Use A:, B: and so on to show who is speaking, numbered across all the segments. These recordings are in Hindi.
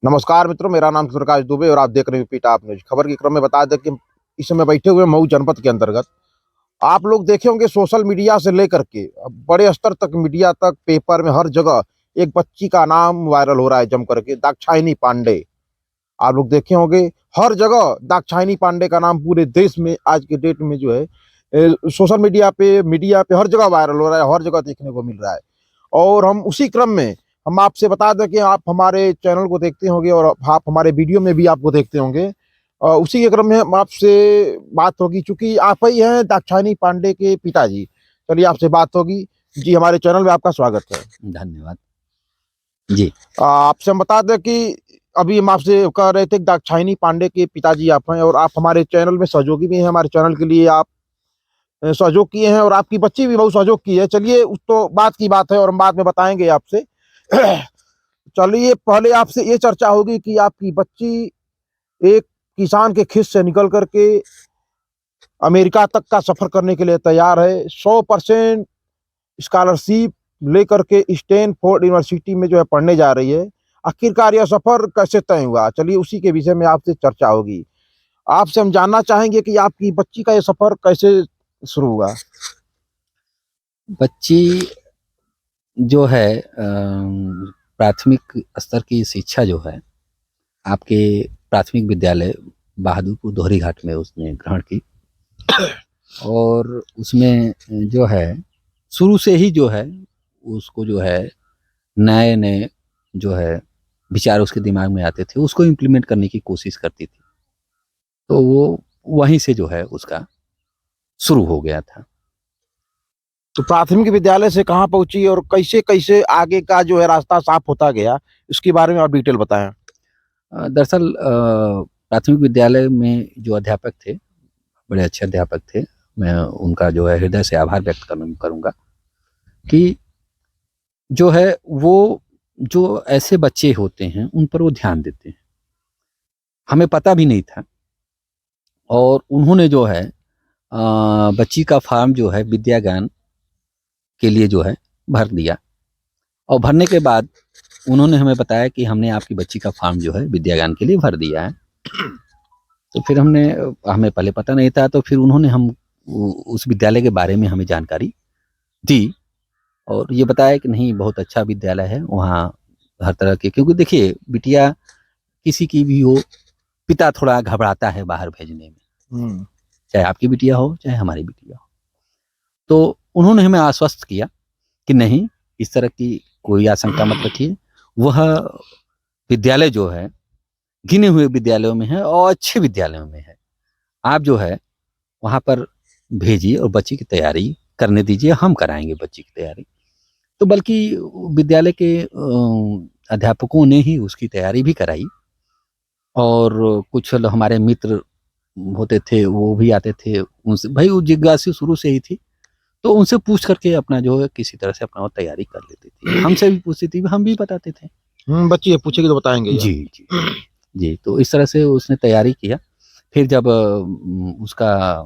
A: नमस्कार मित्रों, मेरा नाम सूर्यप्रकाश दुबे और आप देख रहे हैं यूपी टॉप न्यूज। खबर के क्रम में बता दें कि इस समय बैठे हुए मऊ जनपद के अंतर्गत आप लोग देखे होंगे सोशल मीडिया से लेकर के बड़े स्तर तक मीडिया तक पेपर में हर जगह एक बच्ची का नाम वायरल हो रहा है जम करके, दाक्षायणी पांडे। आप लोग देखे होंगे हर जगह दाक्षायणी पांडे का नाम पूरे देश में आज के डेट में जो है सोशल मीडिया पे हर जगह वायरल हो रहा है, हर जगह देखने को मिल रहा है। और हम उसी क्रम में हम आपसे बता दें कि आप हमारे चैनल को देखते होंगे और आप हमारे वीडियो में भी आपको देखते होंगे। उसी के क्रम में हम आपसे बात होगी, चूंकि आप ही हैं दाक्षायणी पांडे के पिताजी। चलिए आपसे बात होगी। जी, हमारे चैनल में आपका स्वागत है।
B: धन्यवाद जी।
A: आपसे हम बता दें कि अभी हम आपसे कह रहे थे कि दाक्षायणी पांडे के पिताजी आप हैं और आप हमारे चैनल में सहयोगी भी हैं। हमारे चैनल के लिए आप सहयोग किए हैं और आपकी बच्ची भी बहुत सहयोग की है। चलिए, उस तो बात की बात है और हम बाद में बताएंगे आपसे। चलिए, पहले आपसे ये चर्चा होगी कि आपकी बच्ची एक किसान के खिस से निकल करके अमेरिका तक का सफर करने के लिए तैयार है। 100% स्कॉलरशिप लेकर के स्टैनफोर्ड यूनिवर्सिटी में जो है पढ़ने जा रही है। आखिरकार यह सफर कैसे तय हुआ, चलिए उसी के विषय में आपसे चर्चा होगी। आपसे हम जानना चाहेंगे कि आपकी बच्ची का यह सफर कैसे शुरू हुआ।
B: बच्ची जो है प्राथमिक स्तर की शिक्षा जो है आपके प्राथमिक विद्यालय बहादुरपुर दोहरी घाट में उसने ग्रहण की। और उसमें जो है शुरू से ही जो है उसको जो है नए नए जो है विचार उसके दिमाग में आते थे, उसको इम्प्लीमेंट करने की कोशिश करती थी। तो वो वहीं से जो है उसका शुरू हो गया था।
A: तो प्राथमिक विद्यालय से कहाँ पहुंची और कैसे कैसे आगे का जो है रास्ता साफ होता गया, इसके बारे में और डिटेल बताएं।
B: दरअसल प्राथमिक विद्यालय में जो अध्यापक थे, बड़े अच्छे अध्यापक थे। मैं उनका जो है हृदय से आभार व्यक्त करूंगा कि जो है वो जो ऐसे बच्चे होते हैं उन पर वो ध्यान देते हैं। हमें पता भी नहीं था और उन्होंने जो है बच्ची का फॉर्म जो है विद्या ज्ञान के लिए जो है भर दिया। और भरने के बाद उन्होंने हमें बताया कि हमने आपकी बच्ची का फॉर्म जो है विद्या ज्ञान के लिए भर दिया है। तो फिर हमें पहले पता नहीं था, तो फिर उन्होंने हम उस विद्यालय के बारे में हमें जानकारी दी और ये बताया कि नहीं, बहुत अच्छा विद्यालय है, वहाँ हर तरह के, क्योंकि देखिए बिटिया किसी की भी हो, पिता थोड़ा घबराता है बाहर भेजने में, चाहे आपकी बिटिया हो चाहे हमारी बिटिया हो। तो उन्होंने हमें आश्वस्त किया कि नहीं, इस तरह की कोई आशंका मत रखिए। वह विद्यालय जो है गिने हुए विद्यालयों में है और अच्छे विद्यालयों में है। आप जो है वहाँ पर भेजिए और बच्ची की तैयारी करने दीजिए, हम कराएंगे बच्ची की तैयारी। तो बल्कि विद्यालय के अध्यापकों ने ही उसकी तैयारी भी कराई और कुछ हमारे मित्र होते थे वो भी आते थे, उनसे भाई वो जिज्ञासा शुरू से ही थी, तो उनसे पूछ करके अपना जो है किसी तरह से अपना वो तैयारी कर लेती थी। हमसे भी पूछती थी, हम भी बताते थे।
A: बच्ची पूछेगी तो बताएंगे
B: जी जी जी। तो इस तरह से उसने तैयारी किया। फिर जब उसका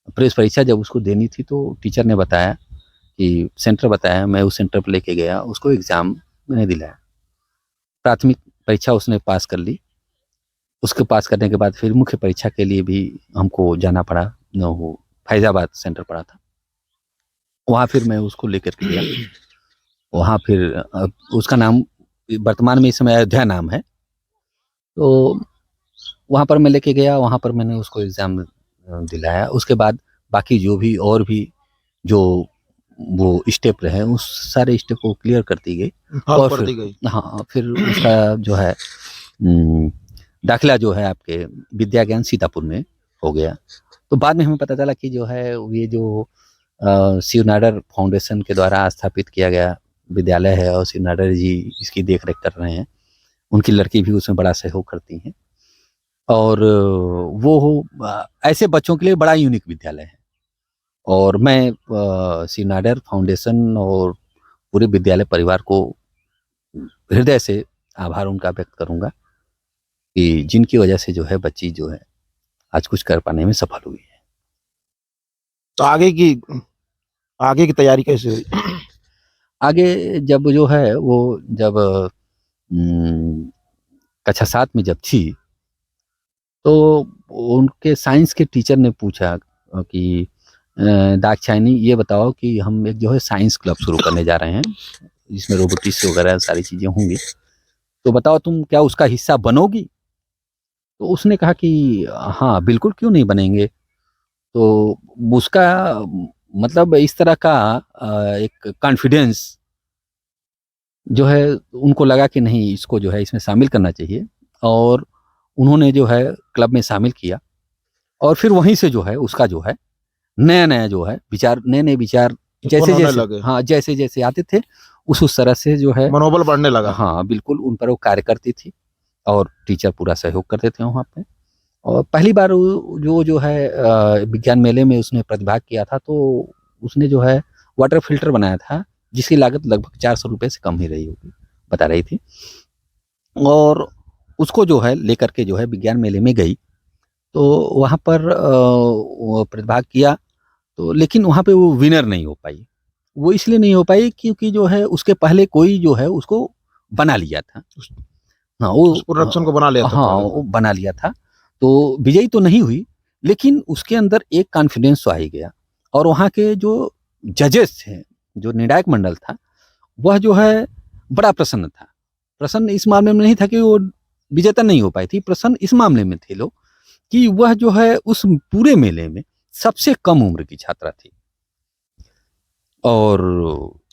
B: प्रेस परीक्षा जब उसको देनी थी तो टीचर ने बताया कि सेंटर बताया, मैं उस सेंटर पर लेके गया, उसको एग्ज़ाम मैंने दिलाया। प्राथमिक परीक्षा उसने पास कर ली। उसके पास करने के बाद फिर मुख्य परीक्षा के लिए भी हमको जाना पड़ा। वो फैज़ाबाद सेंटर पड़ा था, वहाँ फिर मैं उसको लेकर के गया। वहाँ फिर उसका नाम वर्तमान में इस समय अयोध्या नाम है। तो वहाँ पर मैं लेके गया, वहाँ पर मैंने उसको एग्ज़ाम दिलाया। उसके बाद बाकी जो भी और भी जो वो स्टेप रहे, उस सारे स्टेप को क्लियर करती गई और फिर हाँ, फिर उसका जो है दाखिला जो है आपके विद्या ज्ञान सीतापुर में हो गया। तो बाद में हमें पता चला कि जो है ये जो शिव नाडर फाउंडेशन के द्वारा स्थापित किया गया विद्यालय है और शिव नाडर जी इसकी देख रेख कर रहे हैं। उनकी लड़की भी उसमें बड़ा सहयोग करती हैं और वो ऐसे बच्चों के लिए बड़ा यूनिक विद्यालय है। और मैं शिव नाडर फाउंडेशन और पूरे विद्यालय परिवार को हृदय से आभार उनका व्यक्त करूंगा कि जिनकी वजह से जो है बच्ची जो है आज कुछ कर पाने में सफल हुई है।
A: तो आगे की तैयारी कैसे हुई।
B: आगे जब जो है वो जब कक्षा 7 में जब थी, तो उनके साइंस के टीचर ने पूछा कि दाक्षायनी ये बताओ कि हम एक जो है साइंस क्लब शुरू करने जा रहे हैं, जिसमें रोबोटिक्स वगैरह सारी चीज़ें होंगी, तो बताओ तुम क्या उसका हिस्सा बनोगी? तो उसने कहा कि हाँ, बिल्कुल क्यों नहीं बनेंगे। तो उसका मतलब इस तरह का एक कॉन्फिडेंस जो है उनको लगा कि नहीं, इसको जो है इसमें शामिल करना चाहिए, और उन्होंने जो है क्लब में शामिल किया। और फिर वहीं से जो है उसका जो है नया-नया जो है विचार, नए-नए विचार
A: उत्पन्न होने
B: जैसे-जैसे,
A: लगे,
B: हाँ, जैसे-जैसे आते थे उस तरह से जो है,
A: मनोबल बढ़ने लगा।
B: हाँ, बिल्कुल उन पर वो कार्य करती थी और टीचर पूरा सहयोग करते थे वहाँ पे। और पहली बार वो जो है विज्ञान मेले में उसने प्रतिभाग किया था, तो उसने जो है वाटर फ़िल्टर बनाया था, जिसकी लागत लगभग ₹400 से कम ही रही होगी, बता रही थी। और उसको जो है लेकर के जो है विज्ञान मेले में गई, तो वहाँ पर वो प्रतिभाग किया, तो लेकिन वहाँ पे वो विनर नहीं हो पाई। वो इसलिए नहीं हो पाई क्योंकि जो है उसके पहले कोई जो है उसको बना लिया था।
A: उस
B: हाँ,
A: उस प्रोडक्शन को बना लिया था
B: हाँ,
A: पहले
B: वो
A: से।
B: बना लिया था। तो विजयी तो नहीं हुई, लेकिन उसके अंदर एक कॉन्फिडेंस तो आ ही गया। और वहाँ के जो जजेस थे, जो निर्णायक मंडल था, वह जो है बड़ा प्रसन्न था। प्रसन्न इस मामले में नहीं था कि वो विजेता नहीं हो पाई थी, प्रसन्न इस मामले में थे लोग कि वह जो है उस पूरे मेले में सबसे कम उम्र की छात्रा थी। और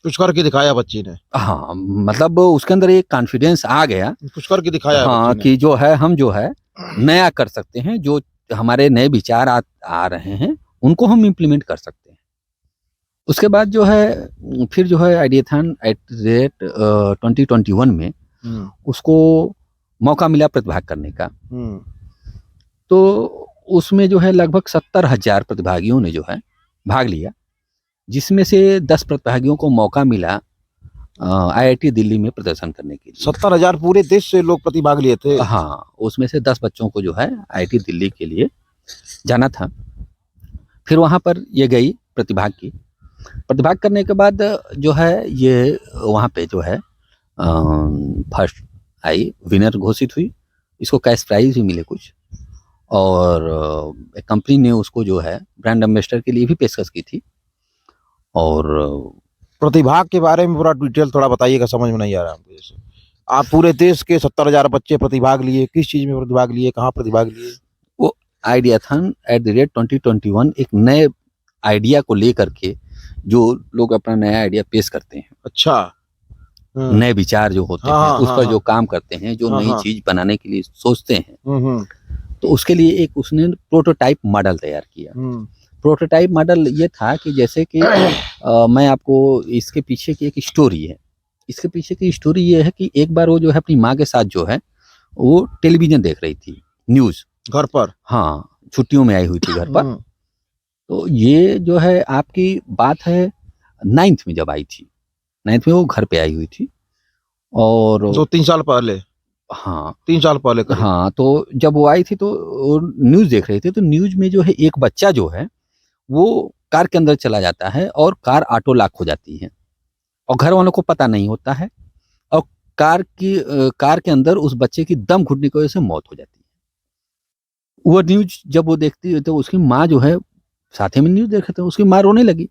A: कुछ करके दिखाया बच्ची ने,
B: हाँ, मतलब उसके अंदर एक कॉन्फिडेंस आ गया,
A: कुछ करके दिखाया है
B: हाँ,
A: बच्ची ने।
B: कि जो है हम जो है नया कर सकते हैं, जो हमारे नए विचार आ रहे हैं, उनको हम इम्प्लीमेंट कर सकते हैं। उसके बाद जो है फिर जो है आइडियाथन एट द रेट 2021 में
A: हुँ,
B: उसको मौका मिला प्रतिभाग करने का।
A: हुँ।
B: तो उसमें जो है लगभग 70,000 प्रतिभागियों ने जो है भाग लिया, जिसमें से 10 प्रतिभागियों को मौका मिला आईआईटी दिल्ली में प्रदर्शन करने के लिए।
A: 70,000 पूरे देश से लोग प्रतिभाग लिए थे।
B: हाँ, उसमें से 10 बच्चों को जो है आईआईटी दिल्ली के लिए जाना था। फिर वहाँ पर ये गई, प्रतिभाग की। प्रतिभाग करने के बाद जो है ये वहाँ पे जो है फर्स्ट आई, विनर घोषित हुई। इसको कैश प्राइज़ भी मिले कुछ, और एक कंपनी ने उसको जो है ब्रांड एम्बेसडर के लिए भी पेशकश की थी। और
A: प्रतिभाग के बारे में पूरा डिटेल थोड़ा बताइएगा, समझ में नहीं आ रहा हमको जैसे। आप पूरे देश के 70,000 बच्चे प्रतिभाग लिए, किस चीज़ में प्रतिभाग लिए, कहाँ प्रतिभाग लिए?
B: वो आइडियाथन एट द रेट 2021 एक नए आइडिया को लेकर के जो लोग अपना नया आइडिया पेश करते हैं,
A: अच्छा। हुँ।
B: नए विचार जो होते
A: हाँ,
B: हैं,
A: हाँ,
B: उस
A: हाँ,
B: पर
A: हाँ।
B: जो काम करते हैं, जो
A: हाँ,
B: नई
A: हाँ।
B: चीज़ बनाने के लिए सोचते हैं,
A: हुँ, हुँ,
B: तो उसके लिए एक उसने प्रोटोटाइप मॉडल तैयार किया।
A: हुँ।
B: प्रोटोटाइप मॉडल ये था कि जैसे कि मैं आपको इसके पीछे की एक स्टोरी है। इसके पीछे की स्टोरी ये है कि एक बार वो जो है अपनी माँ के साथ जो है, वो टेलीविज़न देख रही थी, न्यूज़।
A: घर पर?
B: हाँ, छुट्टियों में आई हुई थी घर पर।
A: हुँ।
B: तो ये जो है आपकी बात है 9th में जब आई थी। 9th में वो घर पे आई हुई थी। और
A: 2-3 साल पहले,
B: हाँ,
A: 3 साल पहले करीब।
B: हाँ, तो जब वो आई थी तो वो न्यूज़ देख रही थी, तो न्यूज़ में जो है एक बच्चा जो है, वो कार के अंदर चला जाता है और कार ऑटो लॉक हो जाती है और घर वालों को पता नहीं होता है, और कार के अंदर उस बच्चे की दम घुटने की वजह से मौत हो जाती है। वो न्यूज़ जब वो देखती है तो उसकी माँ जो है साथ ही में न्यूज़ देख रहे थे, उसकी माँ रोने लगी।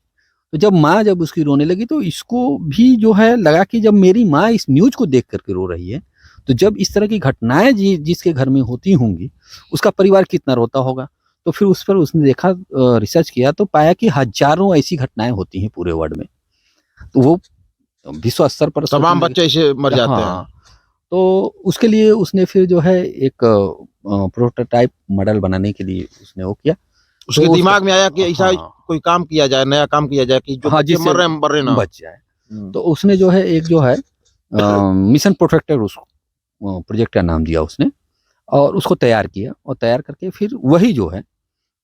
B: तो जब उसकी रोने लगी तो इसको भी जो है लगा कि जब मेरी माँ इस न्यूज़ को देख कर के रो रही है, तो जब इस तरह की घटनाएँ जिसके घर में होती होंगी, उसका परिवार कितना रोता होगा। तो फिर उस पर उसने देखा, रिसर्च किया तो पाया कि हज़ारों ऐसी घटनाएँ होती हैं पूरे वर्ल्ड में। तो वो विश्व स्तर पर सोचने
A: तमाम
B: लगे।
A: बच्चे ऐसे मर जाते हैं।
B: हाँ, तो उसके लिए उसने फिर जो है एक प्रोटोटाइप मॉडल बनाने के लिए उसने वो किया।
A: उसके
B: तो उसका,
A: दिमाग में आया कि ऐसा
B: हाँ,
A: कोई काम किया जाए, नया काम किया जाए कि जो
B: हाँ,
A: बच्चे
B: जिससे
A: मर रहे हैं, मर रहे ना।
B: बच जाए।
A: हुँ।
B: तो उसने जो है एक जो है मिशन प्रोटेक्टर उसको प्रोजेक्ट का नाम दिया उसने, और उसको तैयार किया, और तैयार करके फिर वही जो है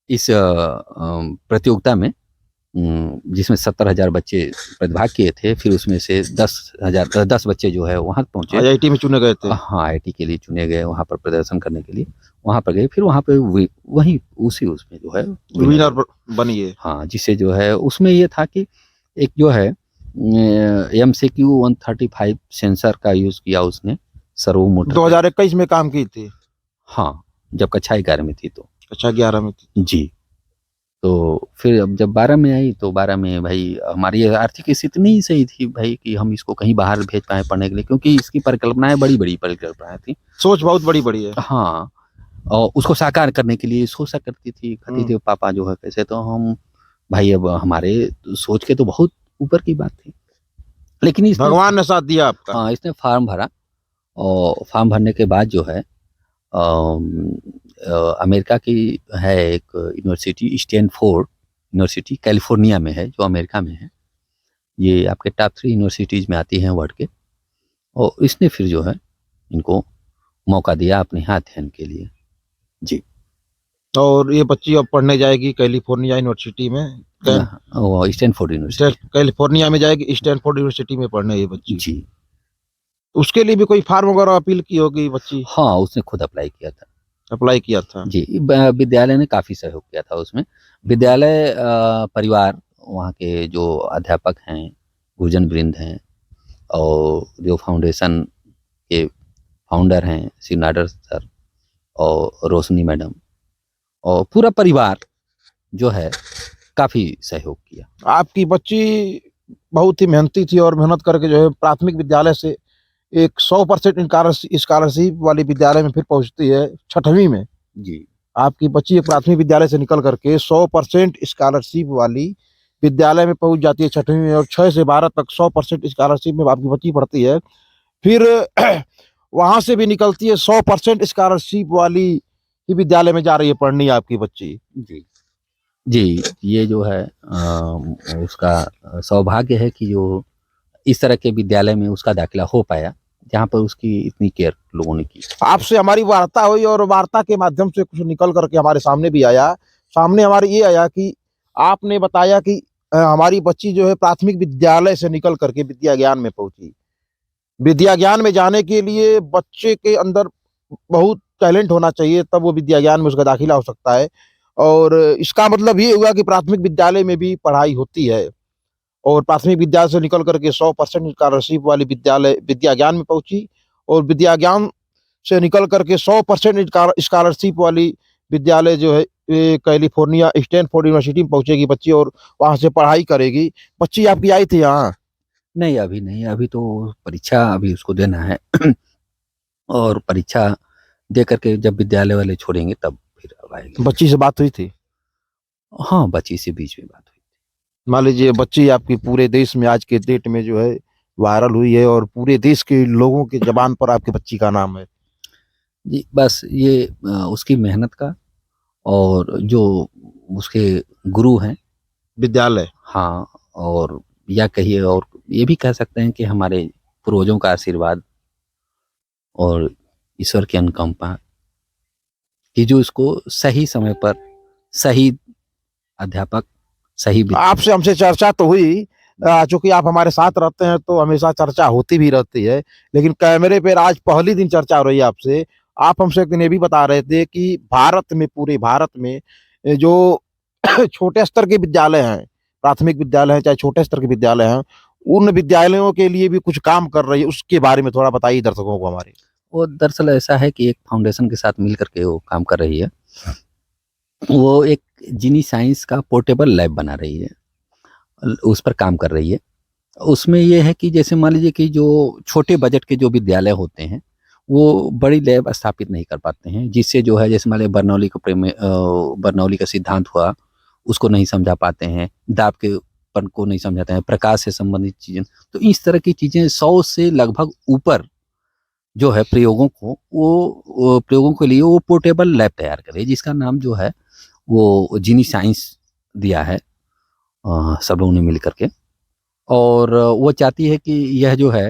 B: इस प्रतियोगिता में, जिसमें 70,000 बच्चे प्रतिभाग किए थे, फिर उसमें से 10 बच्चे जो है वहाँ पहुँचे।
A: आईआईटी में चुने गए थे।
B: हाँ, आईआईटी के लिए चुने गए, वहाँ पर प्रदर्शन करने के लिए वहाँ पर गए। फिर वहाँ पे वहीं उसी उसमें जो है विनर
A: विनर
B: हुए।
A: बनिए।
B: हाँ, जिससे जो है उसमें ये था कि एक जो है MCQ 135 सेंसर का यूज़ किया उसने, सर्वो मोटर
A: 2021 में काम की थी।
B: हाँ, जब कक्षा 11 में थी तो।
A: अच्छा 11 में थी।
B: जी। तो फिर अब जब 12 में आई तो 12 में भाई हमारी आर्थिक स्थिति नहीं सही थी भाई कि हम इसको कहीं बाहर भेज पाएँ पढ़ने के लिए, क्योंकि इसकी परिकल्पनाएँ बड़ी-बड़ी परिकल्पनाएँ थी।
A: सोच बहुत बड़ी-बड़ी है।
B: हाँ, और उसको साकार करने के लिए सोचा करती थी, कहती थी पापा जो है कैसे, तो हम भाई अब हमारे सोच के तो बहुत ऊपर की बात थी। लेकिन इसने
A: भगवान ने साथ दिया आपका।
B: हाँ, इसने फॉर्म भरा और फॉर्म भरने के बाद जो है अमेरिका की है एक यूनिवर्सिटी, स्टैनफोर्ड यूनिवर्सिटी कैलिफोर्निया में है, जो अमेरिका में है। ये आपके टॉप 3 यूनिवर्सिटीज़ में आती हैं वर्ल्ड के, और इसने फिर जो है इनको मौका दिया अपने यहाँ अध्ययन के लिए। जी।
A: और ये बच्ची अब पढ़ने जाएगी कैलिफोर्निया यूनिवर्सिटी में।
B: वो स्टैनफोर्ड यूनिवर्सिटी।
A: कैलिफोर्निया में जाएगी, स्टैनफोर्ड यूनिवर्सिटी में पढ़ने ये बच्ची।
B: जी।
A: उसके लिए भी कोई फार्म वगैरह अपील की होगी बच्ची?
B: हाँ, उसने खुद अप्लाई किया था।
A: अप्लाई किया था।
B: जी, विद्यालय ने काफ़ी सहयोग किया था उसमें। विद्यालय परिवार, वहाँ के जो अध्यापक हैं, गुरुजनवृंद हैं, और जो फाउंडेशन के फाउंडर हैं श्री नाडर सर और रोशनी मैडम, और पूरा परिवार जो है काफ़ी सहयोग किया।
A: आपकी बच्ची बहुत ही मेहनती थी और मेहनत करके जो है प्राथमिक विद्यालय से एक 100% स्कॉलरशिप वाली विद्यालय में फिर पहुंचती है 6वीं में।
B: जी।
A: आपकी बच्ची एक प्राथमिक विद्यालय से निकल करके 100% स्कॉलरशिप वाली विद्यालय में पहुंच जाती है 6वीं में, और 6 से 12 तक 100% स्कॉलरशिप में आपकी बच्ची पढ़ती है। फिर वहां से भी निकलती है 100% स्कॉलरशिप वाली ही विद्यालय में जा रही है पढ़नी आपकी बच्ची।
B: जी। जी, ये जो है उसका सौभाग्य है कि जो इस तरह के विद्यालय में उसका दाखिला हो पाया, जहाँ पर उसकी इतनी केयर लोगों ने की।
A: आपसे हमारी वार्ता हुई और वार्ता के माध्यम से कुछ निकल करके हमारे सामने भी आया। सामने हमारे ये आया कि आपने बताया कि हमारी बच्ची जो है प्राथमिक विद्यालय से निकल करके विद्या ज्ञान में पहुंची। विद्या ज्ञान में जाने के लिए बच्चे के अंदर बहुत टैलेंट होना चाहिए, तब वो विद्या ज्ञान में उसका दाखिला हो सकता है। और इसका मतलब ये हुआ कि प्राथमिक विद्यालय में भी पढ़ाई होती है, और प्राथमिक विद्यालय से निकल करके 100% स्कॉलरशिप वाली विद्यालय विद्या ज्ञान में पहुंची, और विद्या ज्ञान से निकल करके 100% स्कॉलरशिप वाली विद्यालय जो है कैलिफोर्निया स्टैनफोर्ड यूनिवर्सिटी में पहुंचेगी बच्ची, और वहां से पढ़ाई करेगी। बच्ची आपकी आई थी यहाँ?
B: नहीं, अभी नहीं, अभी तो परीक्षा अभी उसको देना है और परीक्षा दे करके जब विद्यालय वाले छोड़ेंगे तब फिर अब आएगी।
A: बच्ची से बात हुई थी?
B: हाँ, बच्ची से बीच में बात हुई।
A: मान लीजिए बच्ची आपकी पूरे देश में आज के डेट में जो है वायरल हुई है, और पूरे देश के लोगों की जबान पर आपकी बच्ची का नाम है।
B: जी, बस ये उसकी मेहनत का, और जो उसके गुरु हैं
A: विद्यालय।
B: हाँ, और या कहिए, और ये भी कह सकते हैं कि हमारे पूर्वजों का आशीर्वाद और ईश्वर की अनुकंपा, कि जो इसको सही समय पर सही अध्यापक, सही
A: आपसे हमसे चर्चा तो हुई, चूंकि आप हमारे साथ रहते हैं तो हमेशा चर्चा होती भी रहती है, लेकिन कैमरे पर आज पहली दिन चर्चा हो रही है आपसे। आप हमसे एक दिन ये भी बता रहे थे कि भारत में, पूरे भारत में जो छोटे स्तर के विद्यालय हैं, प्राथमिक विद्यालय हैं चाहे छोटे स्तर के विद्यालय हैं, उन विद्यालयों के लिए भी कुछ काम कर रही है। उसके बारे में थोड़ा बताइए दर्शकों को हमारे।
B: वो दरअसल ऐसा है कि एक फाउंडेशन के साथ मिल करके वो काम कर रही है। वो एक जीनी साइंस का पोर्टेबल लैब बना रही है, उस पर काम कर रही है। उसमें ये है कि जैसे मान लीजिए कि जो छोटे बजट के जो विद्यालय होते हैं, वो बड़ी लैब स्थापित नहीं कर पाते हैं, जिससे जो है जैसे मान लीजिए बर्नौली का सिद्धांत हुआ, उसको नहीं समझा पाते हैं, दाब के पन को नहीं समझाते हैं, प्रकाश से संबंधित चीज़ें। तो इस तरह की चीज़ें 100 से लगभग ऊपर जो है प्रयोगों को, वो प्रयोगों के लिए वो पोर्टेबल लैब तैयार करे, जिसका नाम जो है वो जीनी साइंस दिया है सब लोगों ने मिल करके। और वो चाहती है कि यह जो है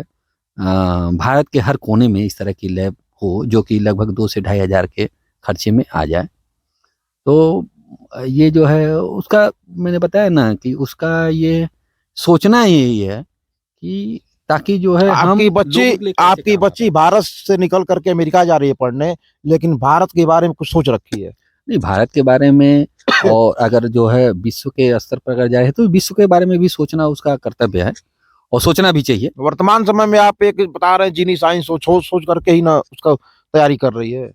B: भारत के हर कोने में इस तरह की लैब हो, जो कि लगभग 2 से 2,500 के खर्चे में आ जाए। तो ये जो है उसका, मैंने बताया ना कि उसका ये सोचना यही है कि ताकि जो है हम
A: आपकी
B: लोगों के लिए कैसे काम आ
A: बच्ची भारत से निकल करके अमेरिका जा रही है पढ़ने, लेकिन भारत के बारे में कुछ सोच रखी है?
B: नहीं, भारत के बारे में और अगर जो है विश्व के स्तर पर अगर जाए तो विश्व के बारे में भी सोचना उसका कर्तव्य है। और सोचना भी चाहिए।
A: वर्तमान समय में आप एक बता रहे हैं जीनी साइंस सोच सोच करके ही ना उसका तैयारी कर रही है।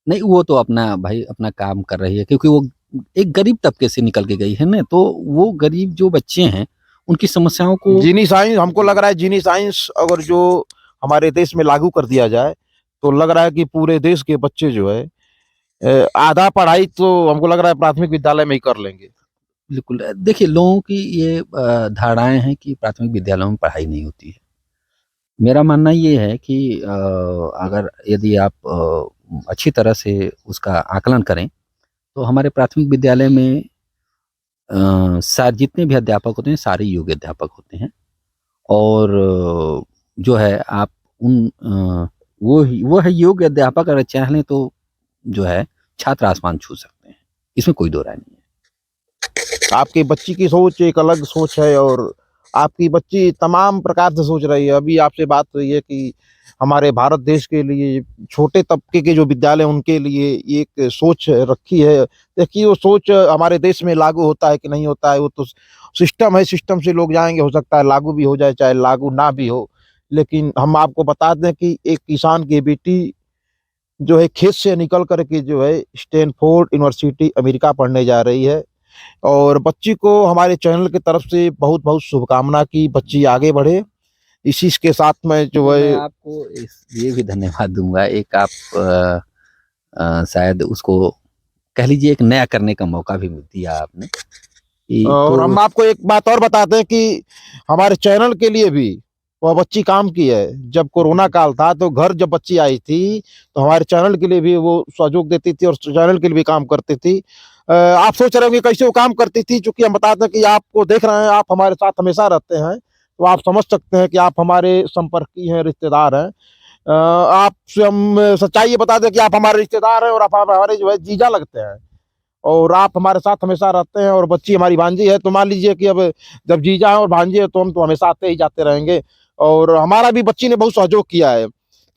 B: नहीं, वो तो अपना भाई अपना काम कर रही है, क्योंकि वो एक गरीब तबके से निकल के गई है ना, तो वो गरीब जो बच्चे हैं उनकी समस्याओं को
A: जीनी साइंस हमको लग रहा है, जीनी साइंस अगर जो हमारे देश में लागू कर दिया जाए तो लग रहा है कि पूरे देश के बच्चे जो है आधा पढ़ाई तो हमको लग रहा है प्राथमिक विद्यालय में ही कर लेंगे।
B: बिल्कुल। देखिए, लोगों की ये धारणाएं हैं कि प्राथमिक विद्यालयों में पढ़ाई नहीं होती है। मेरा मानना ये है कि अगर यदि आप अच्छी तरह से उसका आकलन करें तो हमारे प्राथमिक विद्यालय में सारे जितने भी अध्यापक होते हैं सारे योग्य अध्यापक होते हैं। और जो है आप उन वो है योग्य अध्यापक, अगर चाहें तो जो है छात्र आसमान छू सकते हैं, इसमें कोई दो राय नहीं है।
A: आपकी बच्ची की सोच एक अलग सोच है और आपकी बच्ची तमाम प्रकार से सोच रही है। अभी आपसे बात हुई है कि हमारे भारत देश के लिए छोटे तबके के जो विद्यालय उनके लिए एक सोच रखी है। देखिए वो सोच हमारे देश में लागू होता है कि नहीं होता है वो तो सिस्टम है, सिस्टम से लोग जाएंगे, हो सकता है लागू भी हो जाए चाहे लागू ना भी हो। लेकिन हम आपको बता दें कि एक किसान की बेटी जो है खेत से निकल कर के जो है स्टैनफोर्ड यूनिवर्सिटी अमेरिका पढ़ने जा रही है। और बच्ची को हमारे चैनल की तरफ से बहुत बहुत शुभकामना की बच्ची आगे बढ़े। इसी के साथ में जो
B: मैं
A: है
B: आपको ये भी धन्यवाद दूंगा, एक आप शायद उसको कह लीजिए एक नया करने का मौका भी दिया आपने।
A: और
B: तो
A: हम आपको एक बात और बताते हैं कि हमारे चैनल के लिए भी वह बच्ची काम की है। जब कोरोना काल था तो घर जब बच्ची आई थी तो हमारे चैनल के लिए भी वो सहयोग देती थी और चैनल के लिए भी काम करती थी। आप सोच रहे होंगे कैसे वो काम करती थी, चूंकि हम बताते हैं कि आपको देख रहे हैं, आप हमारे साथ हमेशा रहते हैं तो आप समझ सकते हैं कि आप हमारे संपर्की हैं, रिश्तेदार हैं। आपसे हम सच्चाई ये बता दें कि आप हमारे रिश्तेदार हैं और आप हमारे जो है जीजा लगते हैं और आप हमारे साथ हमेशा रहते हैं। और बच्ची हमारी भांजी है तो मान लीजिए कि अब जब जीजा है और भांजी है तो हम तो हमेशा आते ही जाते रहेंगे। और हमारा भी बच्ची ने बहुत सहयोग किया है।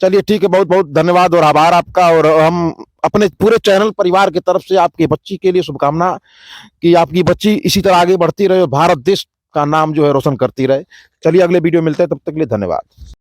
A: चलिए ठीक है, बहुत बहुत धन्यवाद और आभार आपका। और हम अपने पूरे चैनल परिवार की तरफ से आपकी बच्ची के लिए शुभकामना कि आपकी बच्ची इसी तरह आगे बढ़ती रहे और भारत देश का नाम जो है रोशन करती रहे। चलिए अगले वीडियो मिलते हैं, तब तक के लिए धन्यवाद।